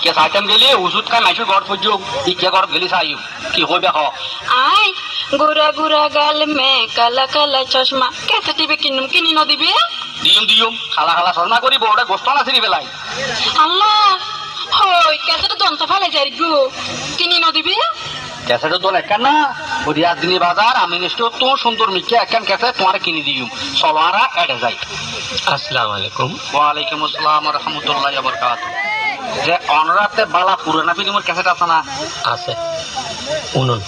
কে সাইতাম গেলি ওষুধ খাই মাইসুর ঘর পর্যন্ত ইকে ঘর গেলি চাই কি হইবে হ আই গোরা গোরা গাল মে কালা কালা চশমা কেসে টিভি কিনুম কিনি ন দিবি দিয়ম দিয়ম খালা খালা শর্মা করিব ওটা গোস্ত না ছিড়ি বেলাই আল্লাহ হই কেসে তো দন্ত ফালে যাই গো কিনি ন দিবি ক্যাসেটও তো একখান না ওই দিনী বাজার আমি নিশ্চয় তো সুন্দর মিকে একখান ক্যাসেট তোমার কিনে দিম চলো আর এড়ে যাই। আসসালামু আলাইকুম। ওয়ালাইকুম আসসালাম রহমতুল্লাহ বরকাত। যে অনরাতে বালা পুরানা ফিল্মের ক্যাসেট আছে না? আছে উনুন